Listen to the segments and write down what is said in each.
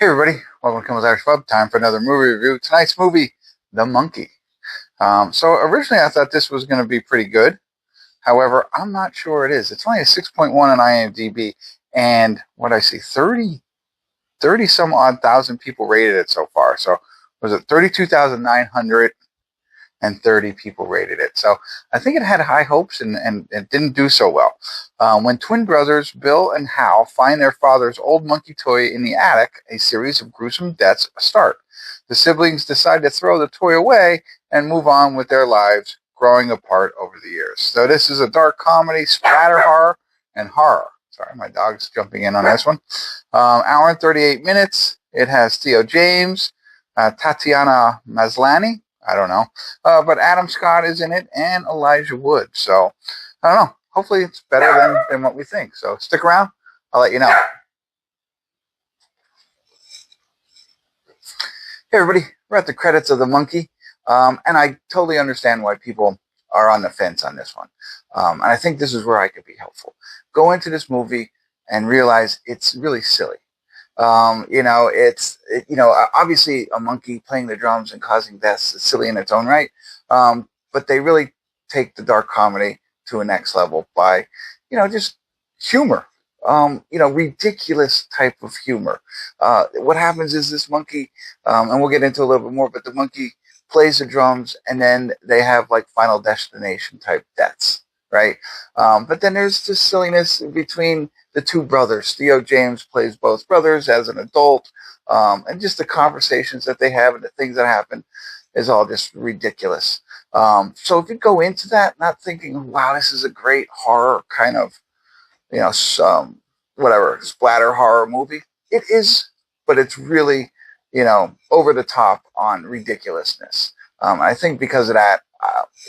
Hey everybody, welcome to Kimmel's Irish Pub. Time for another movie review. Tonight's movie, The Monkey. So originally I thought this was going to be pretty good. However, I'm not sure it is. It's only a 6.1 on IMDb, and what I see, 30 some odd thousand people rated it so far. So was it 32,930 people rated it. So I think it had high hopes and it didn't do so well. When twin brothers Bill and Hal find their father's old monkey toy in the attic, a series of gruesome deaths start. The siblings decide to throw the toy away and move on with their lives, growing apart over the years. So this is a dark comedy, splatter horror, and horror. Sorry, my dog's jumping in on this one. Hour and 38 minutes. It has Theo James, Tatiana Maslany, I don't know. But Adam Scott is in it and Elijah Wood. So, I don't know. Hopefully it's better than what we think. So, stick around. I'll let you know. Hey, everybody. We're at the credits of The Monkey. And I totally understand why people are on the fence on this one. And I think this is where I could be helpful. Go into this movie and realize it's really silly. Obviously a monkey playing the drums and causing deaths is silly in its own right. But they really take the dark comedy to a next level by, just humor, ridiculous type of humor. What happens is this monkey, and we'll get into a little bit more, but the monkey plays the drums and then they have like Final Destination type deaths. Right. But then there's this silliness between the two brothers. Theo James plays both brothers as an adult. And just the conversations that they have and the things that happen is all just ridiculous. So if you go into that not thinking, wow, this is a great horror kind of, splatter horror movie, it is, but it's really, over the top on ridiculousness. I think because of that,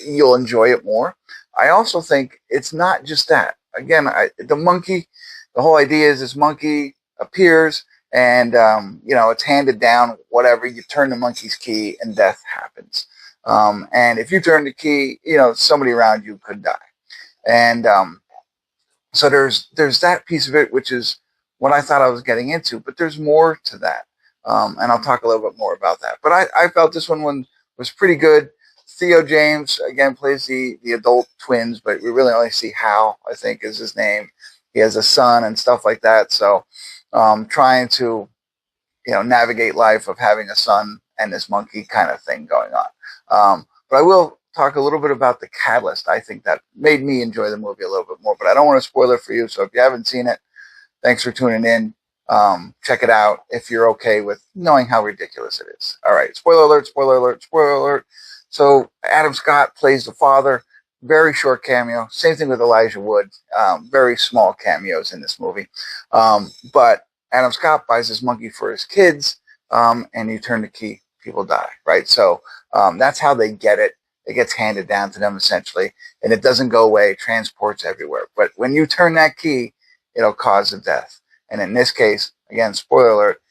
you'll enjoy it more. I also think it's not just that. Again, the whole idea is this monkey appears and, it's handed down, whatever. You turn the monkey's key and death happens. And if you turn the key, somebody around you could die. And so there's that piece of it, which is what I thought I was getting into. But there's more to that. And I'll talk a little bit more about that. But I felt this one was pretty good. Theo James, again, plays the adult twins, but we really only see Hal, I think is his name. He has a son and stuff like that. So trying to, navigate life of having a son and this monkey kind of thing going on. But I will talk a little bit about the catalyst. I think that made me enjoy the movie a little bit more, but I don't want to spoil it for you. So if you haven't seen it, thanks for tuning in. Check it out if you're okay with knowing how ridiculous it is. All right. Spoiler alert, spoiler alert, spoiler alert. So Adam Scott plays the father, very short cameo. Same thing with Elijah Wood, very small cameos in this movie. But Adam Scott buys this monkey for his kids, and you turn the key, people die, right? So that's how they get it. It gets handed down to them essentially, and it doesn't go away. It transports everywhere. But when you turn that key, it'll cause a death. And in this case, again, spoiler alert,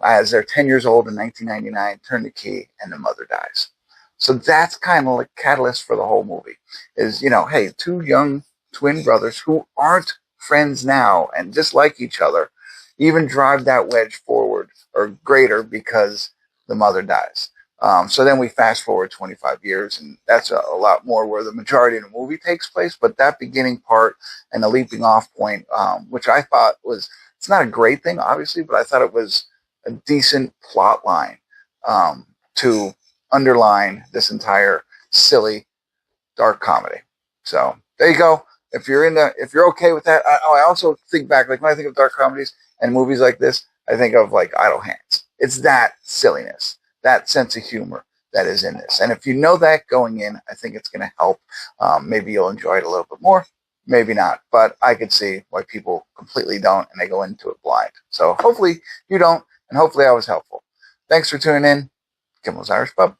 as they're 10 years old in 1999, turn the key and the mother dies. So that's kind of like catalyst for the whole movie is, hey, two young twin brothers who aren't friends now and dislike each other, even drive that wedge forward or greater because the mother dies. So then we fast forward 25 years, and that's a lot more where the majority of the movie takes place. But that beginning part and the leaping off point, which I thought it's not a great thing, obviously, but I thought it was a decent plot line to underline this entire silly dark comedy. So there you go. If you're okay with that, I also think back, like when I think of dark comedies and movies like this, I think of like Idle Hands. It's that silliness, that sense of humor that is in this. And if you know that going in, I think it's going to help. Maybe you'll enjoy it a little bit more, maybe not. But I could see why people completely don't and they go into it blind. So hopefully you don't, and hopefully I was helpful. Thanks for tuning in. Kimmel's Irish Pub.